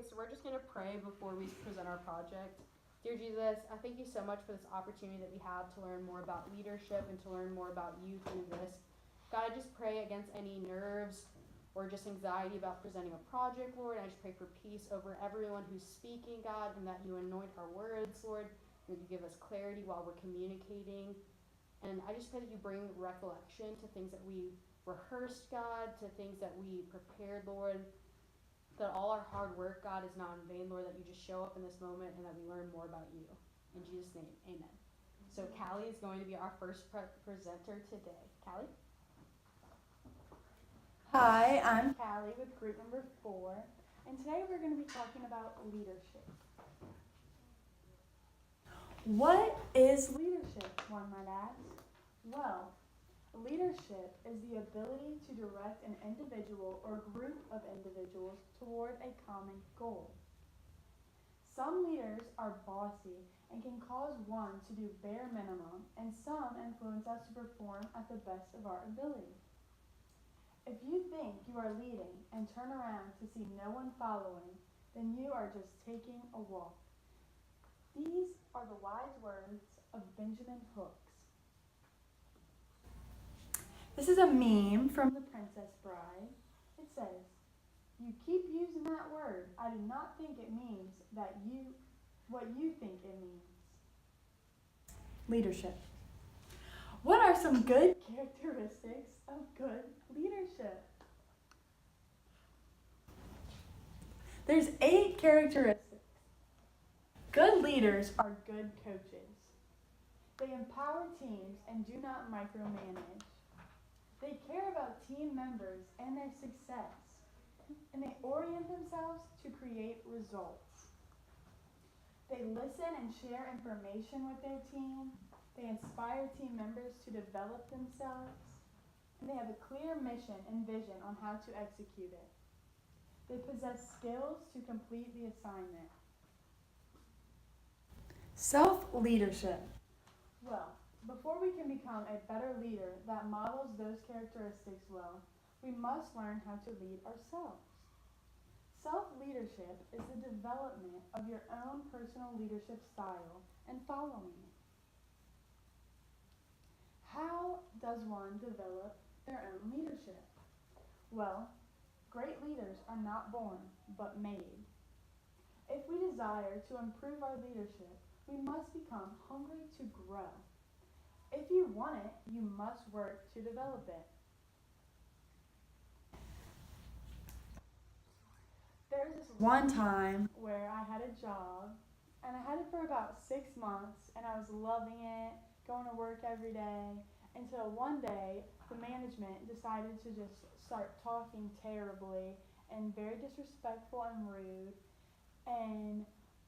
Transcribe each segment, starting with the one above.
so we're just going to pray before we present our project. Dear Jesus, I thank you so much for this opportunity that we have to learn more about leadership and to learn more about you through this. God, I just pray against any nerves or just anxiety about presenting a project, Lord. I just pray for peace over everyone who's speaking, God, and that you anoint our words, Lord, and that you give us clarity while we're communicating. And I just pray that you bring recollection to things that we rehearsed, God, to things that we prepared, Lord, that all our hard work, God, is not in vain, Lord, that you just show up in this moment and that we learn more about you. In Jesus' name, amen. So Callie is going to be our first presenter today. Callie? Hi, I'm Callie with group number 4, and today we're going to be talking about leadership. What is leadership, one might ask? Well, leadership is the ability to direct an individual or group of individuals toward a common goal. Some leaders are bossy and can cause one to do bare minimum, and some influence us to perform at the best of our ability. If you think you are leading and turn around to see no one following, then you are just taking a walk. These are the wise words of Benjamin Hooks. This is a meme from The Princess Bride. It says, "You keep using that word. I do not think it means what you think it means." Leadership. What are some good characteristics of good leadership? There's 8 characteristics. Good leaders are good coaches. They empower teams and do not micromanage. They care about team members and their success, and they orient themselves to create results. They listen and share information with their team. They inspire team members to develop themselves, and they have a clear mission and vision on how to execute it. They possess skills to complete the assignment. Self-leadership. Well, before we can become a better leader that models those characteristics well, we must learn how to lead ourselves. Self-leadership is the development of your own personal leadership style and following it. How does one develop their own leadership? Well, great leaders are not born, but made. If we desire to improve our leadership, we must become hungry to grow. If you want it, you must work to develop it. There was this one time where I had a job, and I had it for about 6 months, and I was loving it, going to work every day, until one day the management decided to just start talking terribly and very disrespectful and rude, and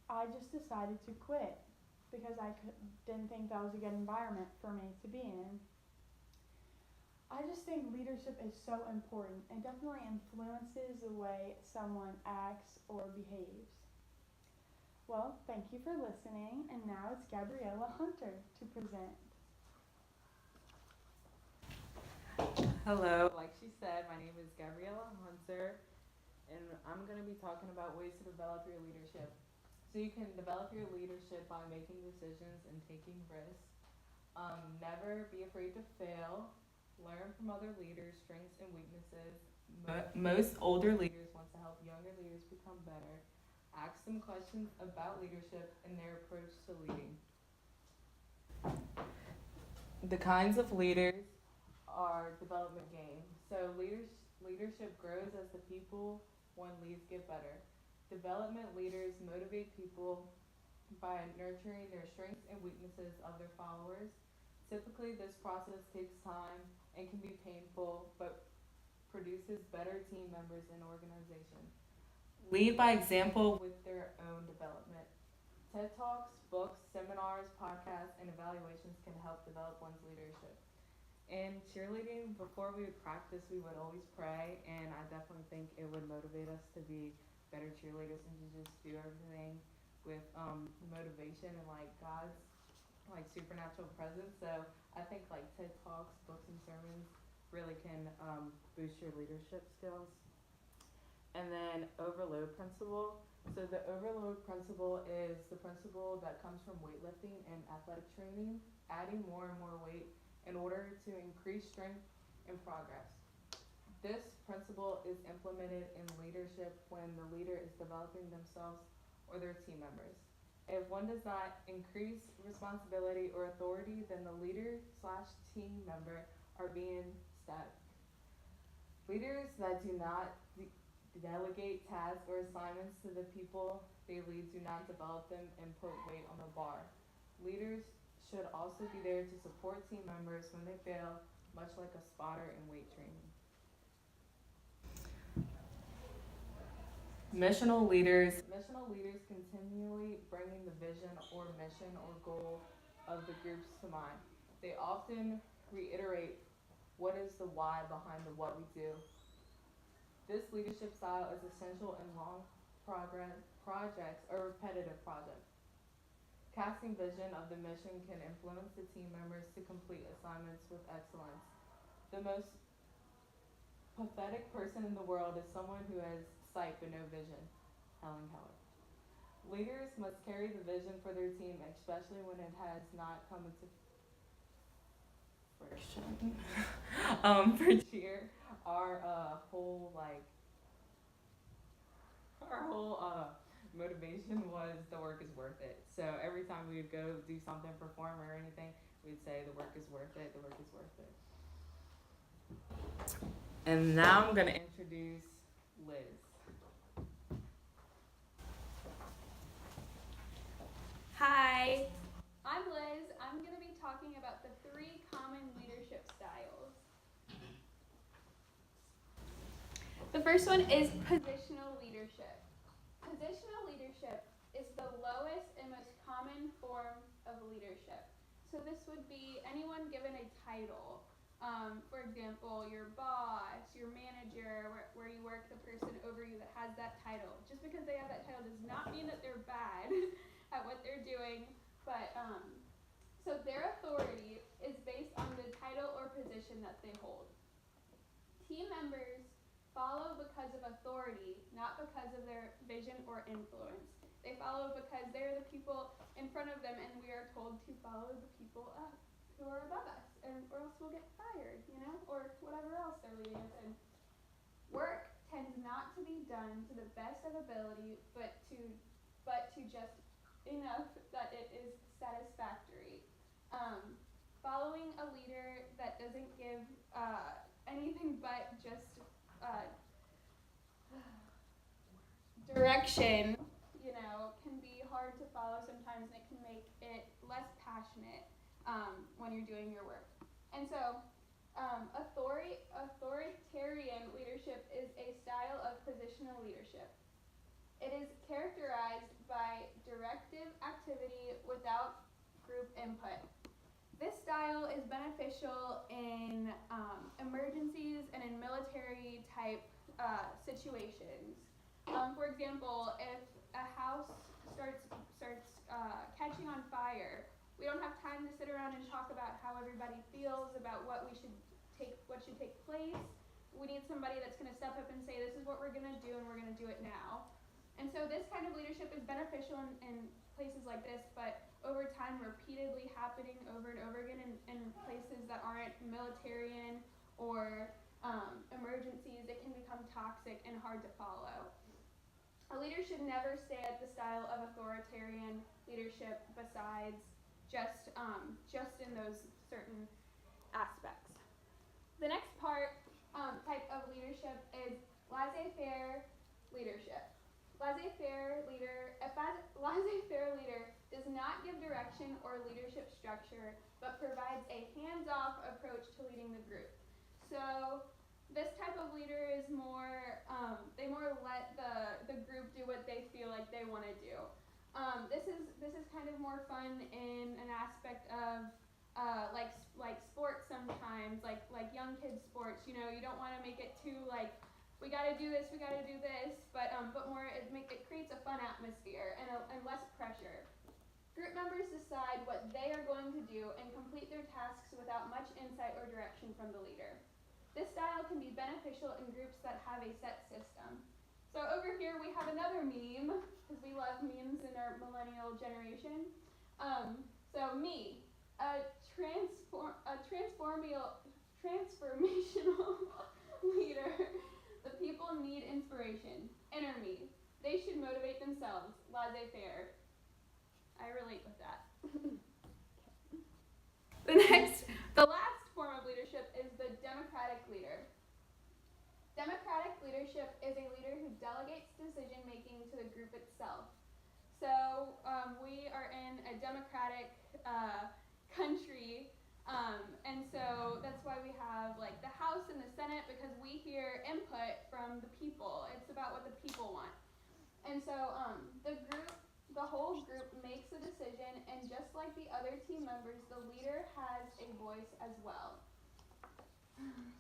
I just decided to quit because didn't think that was a good environment for me to be in. I just think leadership is so important and definitely influences the way someone acts or behaves. Well, thank you for listening, and now it's Gabriella Hunter to present. Hello, like she said, my name is Gabriella Hunter, and I'm going to be talking about ways to develop your leadership. So you can develop your leadership by making decisions and taking risks. Never be afraid to fail. Learn from other leaders' strengths and weaknesses. Most older leaders want to help younger leaders become better. Ask them questions about leadership and their approach to leading. The kinds of leaders are development gain. So leadership grows as the people one leads get better. Development leaders motivate people by nurturing their strengths and weaknesses of their followers. Typically, this process takes time and can be painful, but produces better team members and organization. Lead by example with their own development. TED Talks, books, seminars, podcasts, and evaluations can help develop one's leadership. In cheerleading, before we would practice, we would always pray, and I definitely think it would motivate us to be better cheerleaders and to just do everything with motivation and like God's like supernatural presence. So I think like TED Talks, books, and sermons really can boost your leadership skills. And then overload principle. So the overload principle is the principle that comes from weightlifting and athletic training, adding more and more weight in order to increase strength and progress. This principle is implemented in leadership when the leader is developing themselves or their team members. If one does not increase responsibility or authority, then the leader/team member are being static. Leaders that do not delegate tasks or assignments to the people they lead do not develop them and put weight on the bar. Leaders should also be there to support team members when they fail, much like a spotter in weight training. Missional leaders continually bringing the vision or mission or goal of the groups to mind. They often reiterate what is the why behind the what we do. This leadership style is essential in long progress projects or repetitive projects. Casting vision of the mission can influence the team members to complete assignments with excellence. The most pathetic person in the world is someone who has sight but no vision. Helen Keller. Leaders must carry the vision for their team, especially when it has not come into fruition. For cheer, our whole motivation was the work is worth it. So every time we would go do something, perform or anything, we'd say the work is worth it, the work is worth it. And now I'm gonna introduce Liz. Hi, I'm Liz. I'm going to be talking about the 3 common leadership styles. The first one is positional leadership. Positional leadership is the lowest and most common form of leadership. So this would be anyone given a title. For example, your boss, your manager, where you work, the person over you that has that title. Just because they have that title does not mean that they're bad at what they're doing, but so their authority is based on the title or position that they hold. Team members follow because of authority, not because of their vision or influence. They follow because they're the people in front of them, and we are told to follow the people up who are above us, or else we'll get fired, or whatever else they're leading us in. Work tends not to be done to the best of ability, but to just enough that it is satisfactory. Following a leader that doesn't give anything but just direction, can be hard to follow sometimes, and it can make it less passionate when you're doing your work. And so authoritarian leadership is a style of positional leadership. It is characterized by directive activity without group input. This style is beneficial in emergencies and in military type situations. For example, if a house starts catching on fire, we don't have time to sit around and talk about how everybody feels about what should take place. We need somebody that's going to step up and say, this is what we're going to do, and we're going to do it now. And so this kind of leadership is beneficial in places like this, but over time repeatedly happening over and over again in places that aren't militarian or emergencies, it can become toxic and hard to follow. A leader should never stay at the style of authoritarian leadership besides just in those certain aspects. The next type of leadership is laissez-faire leadership. Laissez-faire leader does not give direction or leadership structure, but provides a hands-off approach to leading the group. So this type of leader is they more let the group do what they feel like they want to do. This is kind of more fun in an aspect of like sports sometimes, like young kids sports. You don't want to make it too like, we gotta do this, but more it creates a fun atmosphere and less pressure. Group members decide what they are going to do and complete their tasks without much insight or direction from the leader. This style can be beneficial in groups that have a set system. So over here we have another meme, because we love memes in our millennial generation. So me, a transformational leader. The people need inspiration. Inner me. They should motivate themselves. Laissez-faire. I relate with that. The last form of leadership is the democratic leader. Democratic leadership is a leader who delegates decision making to the group itself. So we are in a democratic country, and so that's why we have like the House and the Senate, because we hear input from the people. It's about what the people want. And so the whole group makes a decision, and just like the other team members, the leader has a voice as well.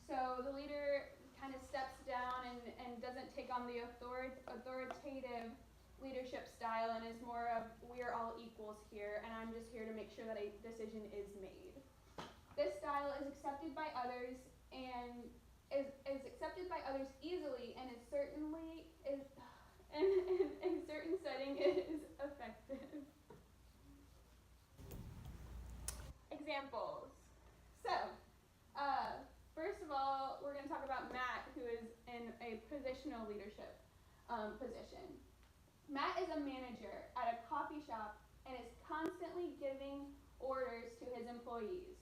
So the leader kind of steps down and doesn't take on the authoritative leadership style, and is more of, we are all equals here, and I'm just here to make sure that a decision is made. This style is accepted by others and is accepted by others easily, and is certainly is and in a certain setting it is effective. Examples. So, first of all, we're going to talk about Matt, who is in a positional leadership position. Matt is a manager at a coffee shop and is constantly giving orders to his employees.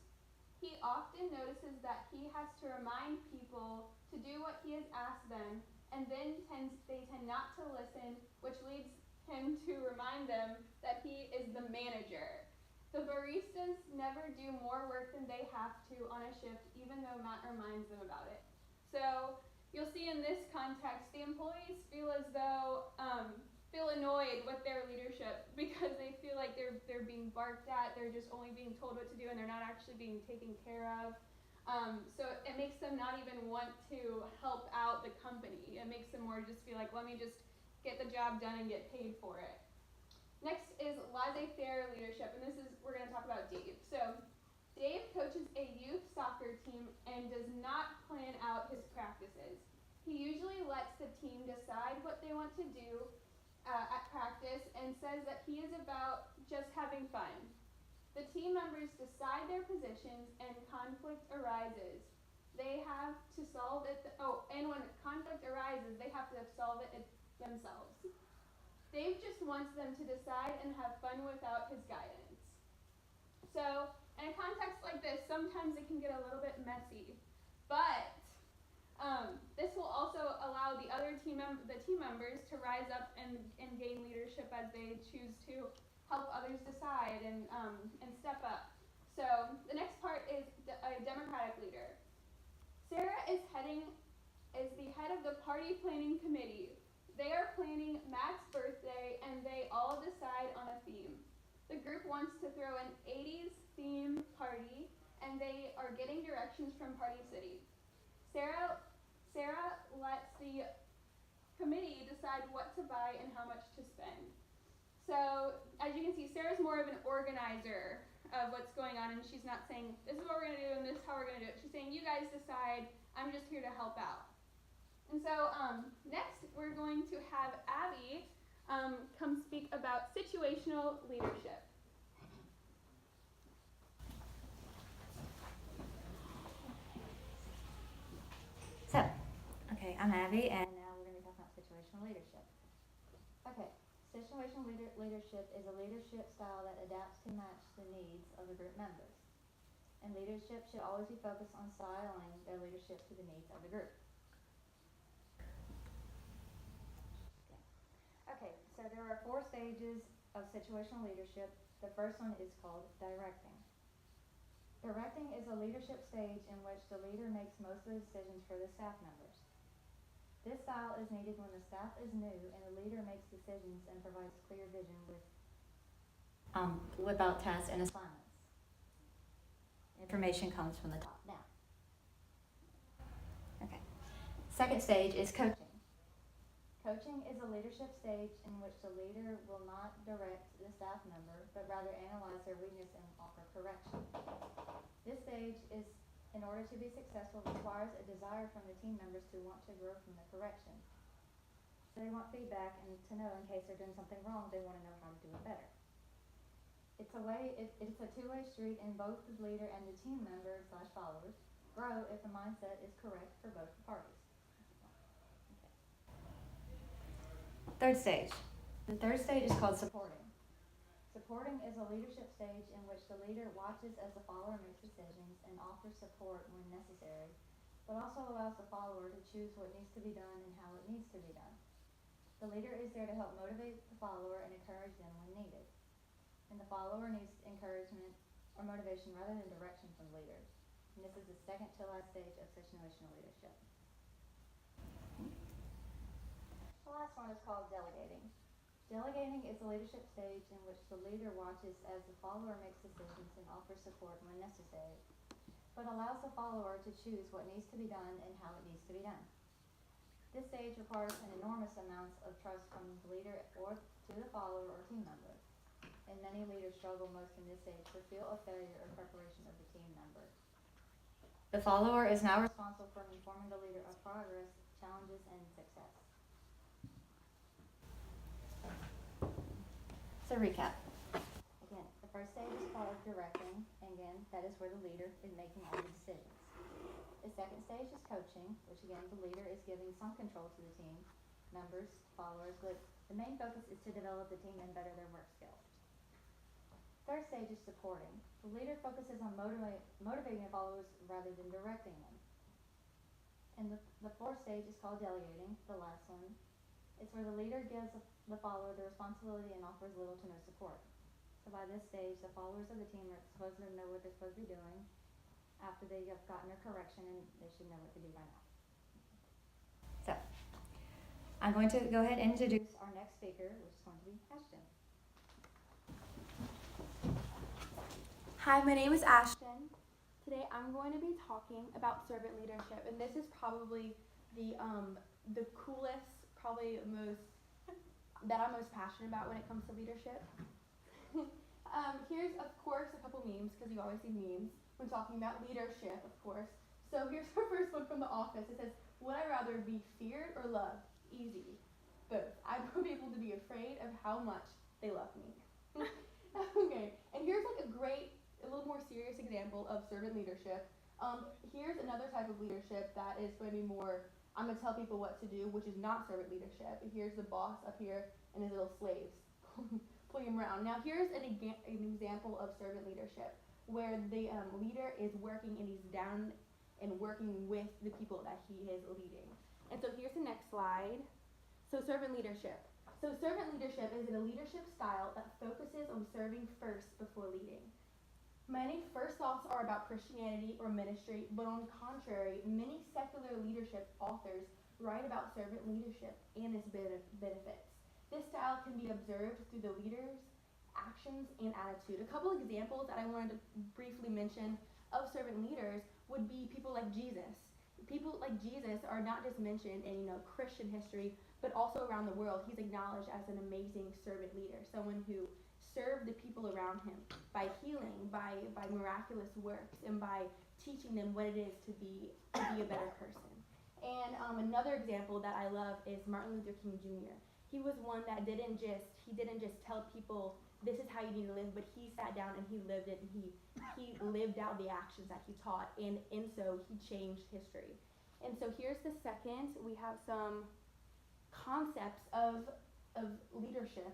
He often notices that he has to remind people to do what he has asked them, and then they tend not to listen, which leads him to remind them that he is the manager. The baristas never do more work than they have to on a shift, even though Matt reminds them about it. So you'll see in this context, the employees feel as though feel annoyed with their leadership because they feel like they're being barked at, they're just only being told what to do, and they're not actually being taken care of. So it makes them not even want to help out the company. It makes them more just feel like, let me just get the job done and get paid for it. Next is laissez-faire leadership, and we're going to talk about Dave. So Dave coaches a youth soccer team and does not plan out his practices. He usually lets the team decide what they want to do at practice, and says that he is about just having fun. The team members decide their positions, and conflict arises. They have to solve it. And when conflict arises, they have to solve it themselves. Dave just wants them to decide and have fun without his guidance. So, in a context like this, sometimes it can get a little bit messy, but this will also allow the team members to rise up and gain leadership as they choose to help others decide and step up. So the next part is a democratic leader. Sarah is the head of the party planning committee. They are planning Matt's birthday, and they all decide on a theme. The group wants to throw an 80s theme party, and they are getting directions from Party City. Sarah lets the committee decide what to buy and how much to spend. So, as you can see, Sarah's more of an organizer of what's going on, and she's not saying, this is what we're going to do and this is how we're going to do it. She's saying, you guys decide, I'm just here to help out. And so, next we're going to have Abby come speak about situational leadership. So, okay, I'm Abby, and now we're going to be talking about situational leadership. Okay, situational leadership is a leadership style that adapts to match the needs of the group members. And leadership should always be focused on styling their leadership to the needs of the group. Okay, so there are 4 stages of situational leadership. The first one is called directing. Directing is a leadership stage in which the leader makes most of the decisions for the staff members. This style is needed when the staff is new and the leader makes decisions and provides clear vision without tasks and assignments. Information comes from the top down. Okay. Second stage is coaching. Coaching is a leadership stage in which the leader will not direct the staff member, but rather analyze their weakness and offer correction. This stage is, in order to be successful, requires a desire from the team members to want to grow from the correction. So they want feedback and to know in case they're doing something wrong, they want to know how to do it better. It's a two-way street, and both the leader and the team member / followers grow if the mindset is correct for both parties. Third stage. The third stage is called supporting. Supporting is a leadership stage in which the leader watches as the follower makes decisions and offers support when necessary, but also allows the follower to choose what needs to be done and how it needs to be done. The leader is there to help motivate the follower and encourage them when needed. And the follower needs encouragement or motivation rather than direction from the leader. And this is the second to last stage of situational leadership. The last one is called delegating. Delegating is the leadership stage in which the leader watches as the follower makes decisions and offers support when necessary, but allows the follower to choose what needs to be done and how it needs to be done. This stage requires an enormous amount of trust from the leader or to the follower or team member, and many leaders struggle most in this stage for fear of failure or preparation of the team member. The follower is now responsible for informing the leader of progress, challenges, and success. So recap. Again, the first stage is called directing, and again, that is where the leader is making all the decisions. The second stage is coaching, which again, the leader is giving some control to the team members, followers, but the main focus is to develop the team and better their work skills. Third stage is supporting. The leader focuses on motivating the followers rather than directing them. And the fourth stage is called delegating, the last one. It's where the leader gives the follower the responsibility and offers little to no support. So by this stage, the followers of the team are supposed to know what they're supposed to be doing after they have gotten their correction, and they should know what to do by now. So, I'm going to go ahead and introduce our next speaker, which is going to be Ashton. Hi, my name is Ashton. Today I'm going to be talking about servant leadership, and this is probably the coolest, probably most that I'm most passionate about when it comes to leadership. Here's of course a couple memes, because you always see memes when talking about leadership, of course. So here's our first one from The Office. It says, "Would I rather be feared or loved? Easy. Both. I would be able to be afraid of how much they love me." Okay, and here's like a little more serious example of servant leadership. Here's another type of leadership that is going to be more, I'm going to tell people what to do, which is not servant leadership. Here's the boss up here and his little slaves pulling him around. Now here's an example of servant leadership where the leader is working and he's down and working with the people that he is leading. And so here's the next slide. So servant leadership. So servant leadership is a leadership style that focuses on serving first before leading. Many first thoughts are about Christianity or ministry, but on the contrary, many secular leadership authors write about servant leadership and its benefits. This style can be observed through the leader's actions and attitude. A couple examples that I wanted to briefly mention of servant leaders would be people like Jesus. People like Jesus are not just mentioned in Christian history, but also around the world. He's acknowledged as an amazing servant leader, someone who served the people around him by healing, by miraculous works, and by teaching them what it is to be a better person. And another example that I love is Martin Luther King Jr. He was one that didn't just tell people this is how you need to live, but he sat down and he lived it, and he lived out the actions that he taught, and so he changed history. And so here's the second. We have some concepts of leadership.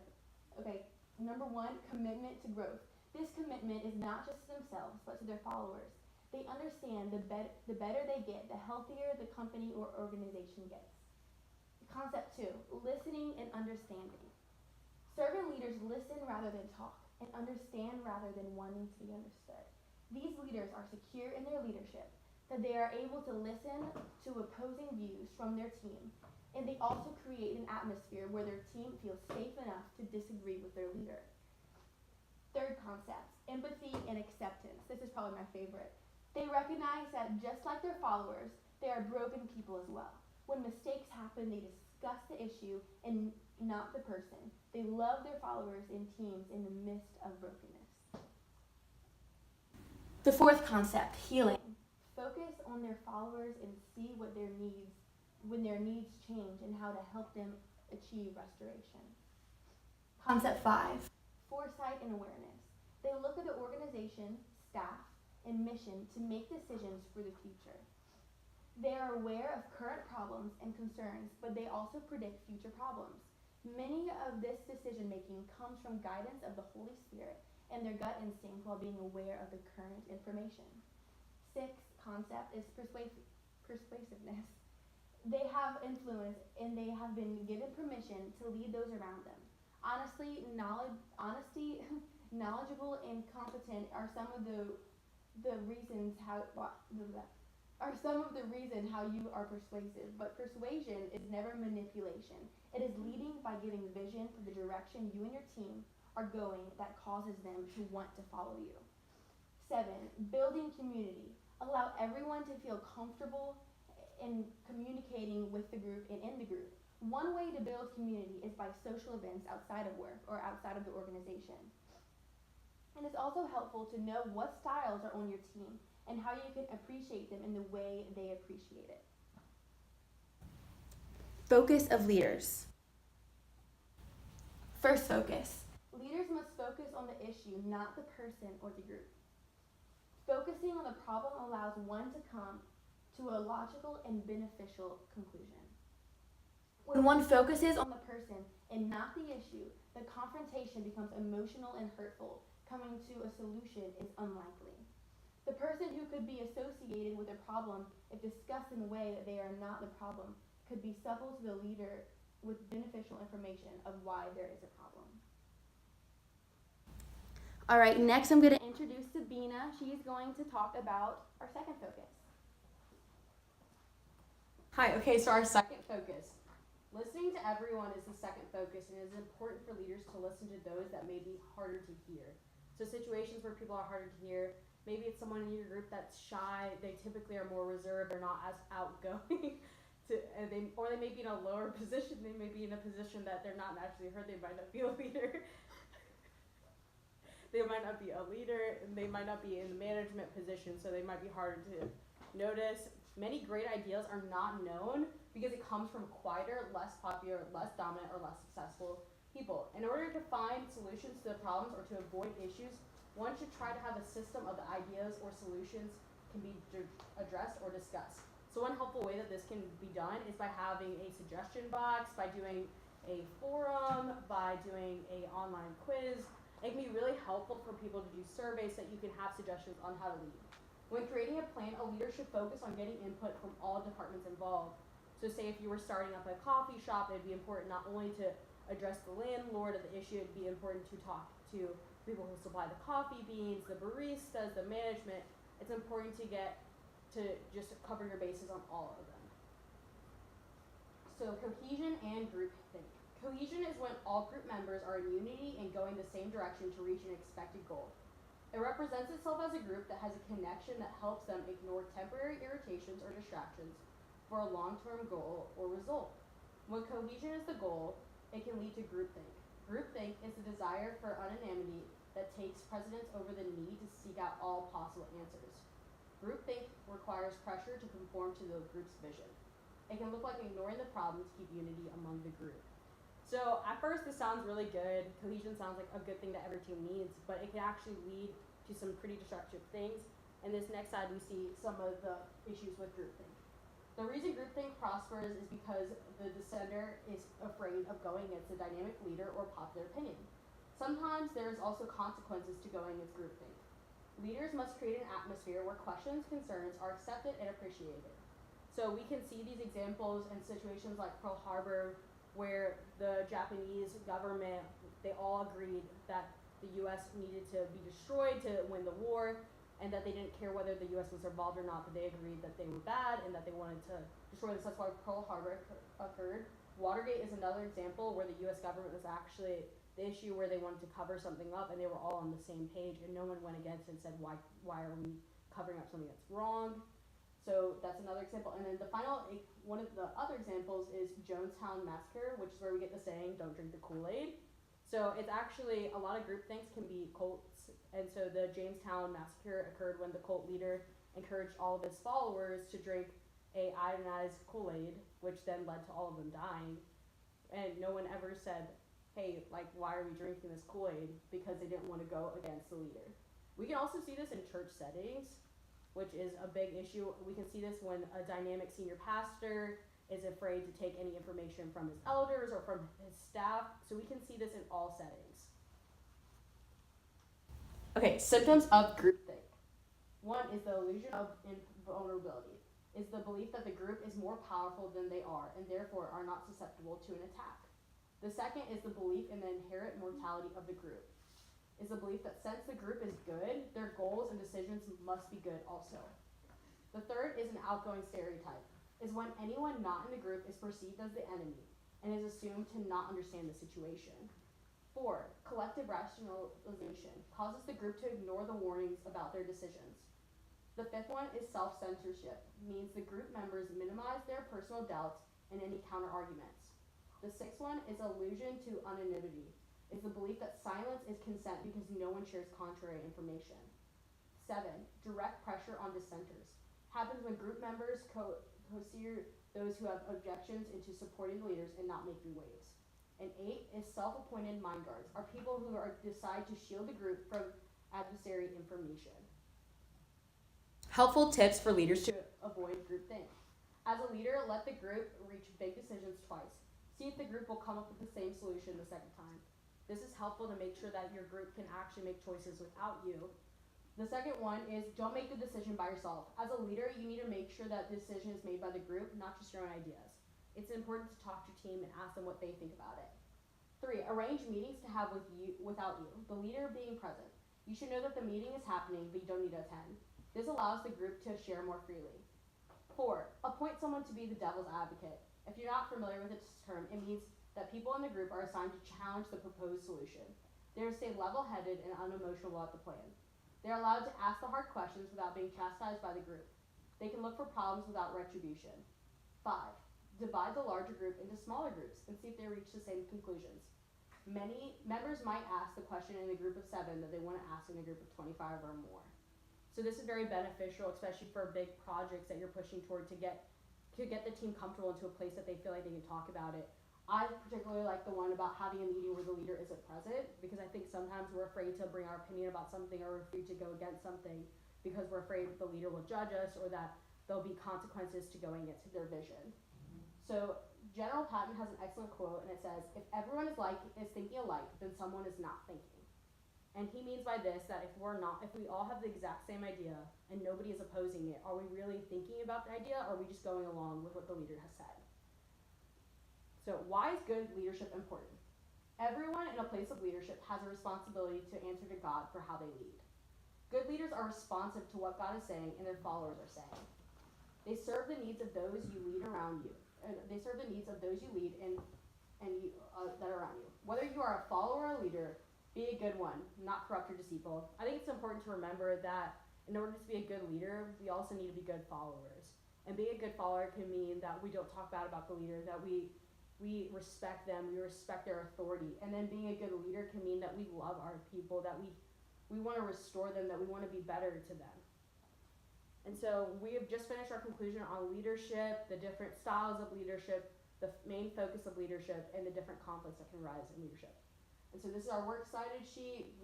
Okay. Number one, commitment to growth. This commitment is not just to themselves, but to their followers. They understand the better they get, the healthier the company or organization gets. Concept two, listening and understanding. Servant leaders listen rather than talk, and understand rather than wanting to be understood. These leaders are secure in their leadership, that they are able to listen to opposing views from their team, and they also create an atmosphere where their team feels safe enough to disagree with their leader. Third concept, empathy and acceptance. This is probably my favorite. They recognize that just like their followers, they are broken people as well. When mistakes happen, they discuss the issue and not the person. They love their followers and teams in the midst of brokenness. The fourth concept, healing. Focus on their followers and see what their needs, when their needs change, and how to help them achieve restoration. Concept 5, foresight and awareness. They look at the organization, staff, and mission to make decisions for the future. They are aware of current problems and concerns, but they also predict future problems. Many of this decision making comes from guidance of the Holy Spirit and their gut instinct while being aware of the current information. 6th concept is persuasiveness. They have influence and they have been given permission to lead those around them. Honesty, knowledgeable, and competent are some of the reasons how you are persuasive. But persuasion is never manipulation. It is leading by giving vision for the direction you and your team are going that causes them to want to follow you. 7, building community. Allow everyone to feel comfortable in communicating with the group and in the group. One way to build community is by social events outside of work or outside of the organization. And it's also helpful to know what styles are on your team and how you can appreciate them in the way they appreciate it. Focus of leaders. First focus. Leaders must focus on the issue, not the person or the group. Focusing on the problem allows one to come to a logical and beneficial conclusion. When one focuses on the person and not the issue, the confrontation becomes emotional and hurtful. Coming to a solution is unlikely. The person who could be associated with a problem, if discussed in a way that they are not the problem, could be supple to the leader with beneficial information of why there is a problem. All right, next I'm going to introduce Sabina. She's going to talk about our second focus. Hi, okay, so our second focus. Listening to everyone is the second focus, and it is important for leaders to listen to those that may be harder to hear. So situations where people are harder to hear, maybe it's someone in your group that's shy, they typically are more reserved, they're not as outgoing, or they may be in a lower position, they may be in a position that they're not naturally heard, they might not be a leader. They might not be a leader, and they might not be in the management position, so they might be harder to notice. Many great ideas are not known because it comes from quieter, less popular, less dominant, or less successful people. In order to find solutions to the problems or to avoid issues, one should try to have a system of the ideas or solutions can be addressed or discussed. So one helpful way that this can be done is by having a suggestion box, by doing a forum, by doing an online quiz. It can be really helpful for people to do surveys so that you can have suggestions on how to lead. When creating a plan, a leader should focus on getting input from all departments involved. So say if you were starting up a coffee shop, it'd be important not only to address the landlord of the issue, it'd be important to talk to people who supply the coffee beans, the baristas, the management. It's important to get to just cover your bases on all of them. So cohesion and groupthink. Cohesion is when all group members are in unity and going the same direction to reach an expected goal. It represents itself as a group that has a connection that helps them ignore temporary irritations or distractions for a long-term goal or result. When cohesion is the goal, it can lead to groupthink. Groupthink is the desire for anonymity that takes precedence over the need to seek out all possible answers. Groupthink requires pressure to conform to the group's vision. It can look like ignoring the problem to keep unity among the group. So at first this sounds really good. Cohesion sounds like a good thing that every team needs, but it can actually lead to some pretty destructive things. And this next slide we see some of the issues with groupthink. The reason groupthink prospers is because the dissenter is afraid of going against a dynamic leader or popular opinion. Sometimes there is also consequences to going against groupthink. Leaders must create an atmosphere where questions, concerns are accepted and appreciated. So we can see these examples in situations like Pearl Harbor, where the Japanese government, they all agreed that the U.S. needed to be destroyed to win the war, and that they didn't care whether the U.S. was involved or not, but they agreed that they were bad and that they wanted to destroy this. That's why Pearl Harbor occurred. Watergate is another example where the U.S. government was actually the issue where they wanted to cover something up, and they were all on the same page, and no one went against it and said, why are we covering up something that's wrong? So that's another example. And then the final, one of the other examples is Jonestown Massacre, which is where we get the saying, don't drink the Kool-Aid. So it's actually, a lot of groupthink can be cults. And so the Jamestown Massacre occurred when the cult leader encouraged all of his followers to drink a ionized Kool-Aid, which then led to all of them dying. And granted, no one ever said, hey, like, why are we drinking this Kool-Aid? Because they didn't want to go against the leader. We can also see this in church settings, which is a big issue. We can see this when a dynamic senior pastor is afraid to take any information from his elders or from his staff. So we can see this in all settings. Okay, symptoms of groupthink. One is the illusion of invulnerability. Is the belief that the group is more powerful than they are and therefore are not susceptible to an attack. The second is the belief in the inherent mortality of the group. Is the belief that since the group is good, their goals and decisions must be good also. The third is an outgoing stereotype. Is when anyone not in the group is perceived as the enemy and is assumed to not understand the situation. 4. Collective rationalization causes the group to ignore the warnings about their decisions. The fifth one is self-censorship, means the group members minimize their personal doubts and any counter-arguments. The sixth one is allusion to anonymity, is the belief that silence is consent because no one shares contrary information. 7. Direct pressure on dissenters, happens when group members coerce those who have objections into supporting the leaders and not making waves. And 8 is self-appointed mind guards, are people who decide to shield the group from adversary information. Helpful tips for leaders to avoid groupthink. As a leader, let the group reach big decisions twice. See if the group will come up with the same solution the second time. This is helpful to make sure that your group can actually make choices without you. The second one is don't make the decision by yourself. As a leader, you need to make sure that the decision is made by the group, not just your own ideas. It's important to talk to your team and ask them what they think about it. 3. Arrange meetings to have without you, the leader being present. You should know that the meeting is happening, but you don't need to attend. This allows the group to share more freely. 4. Appoint someone to be the devil's advocate. If you're not familiar with this term, it means that people in the group are assigned to challenge the proposed solution. They are to stay level-headed and unemotional about the plan. They are allowed to ask the hard questions without being chastised by the group. They can look for problems without retribution. 5. Divide the larger group into smaller groups and see if they reach the same conclusions. Many members might ask the question in a group of 7 that they want to ask in a group of 25 or more. So this is very beneficial, especially for big projects that you're pushing toward to get the team comfortable into a place that they feel like they can talk about it. I particularly like the one about having a meeting where the leader isn't present, because I think sometimes we're afraid to bring our opinion about something or we're afraid to go against something because we're afraid the leader will judge us or that there'll be consequences to going against their vision. So General Patton has an excellent quote, and it says, if everyone is thinking alike, then someone is not thinking. And he means by this that if we all have the exact same idea and nobody is opposing it, are we really thinking about the idea or are we just going along with what the leader has said? So why is good leadership important? Everyone in a place of leadership has a responsibility to answer to God for how they lead. Good leaders are responsive to what God is saying and their followers are saying. They serve the needs of those you lead around you. They serve the needs of those you lead and that are around you. Whether you are a follower or a leader, be a good one, not corrupt or deceitful. I think it's important to remember that in order to be a good leader, we also need to be good followers. And being a good follower can mean that we don't talk bad about the leader, that we respect them, we respect their authority. And then being a good leader can mean that we love our people, that we want to restore them, that we want to be better to them. And so we have just finished our conclusion on leadership, the different styles of leadership, the main focus of leadership, and the different conflicts that can arise in leadership. And so this is our works cited sheet.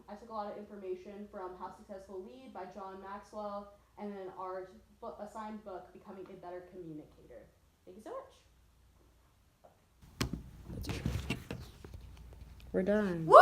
I took a lot of information from How Successful Lead by John Maxwell, and then our assigned book, Becoming a Better Communicator. Thank you so much. We're done. Woo!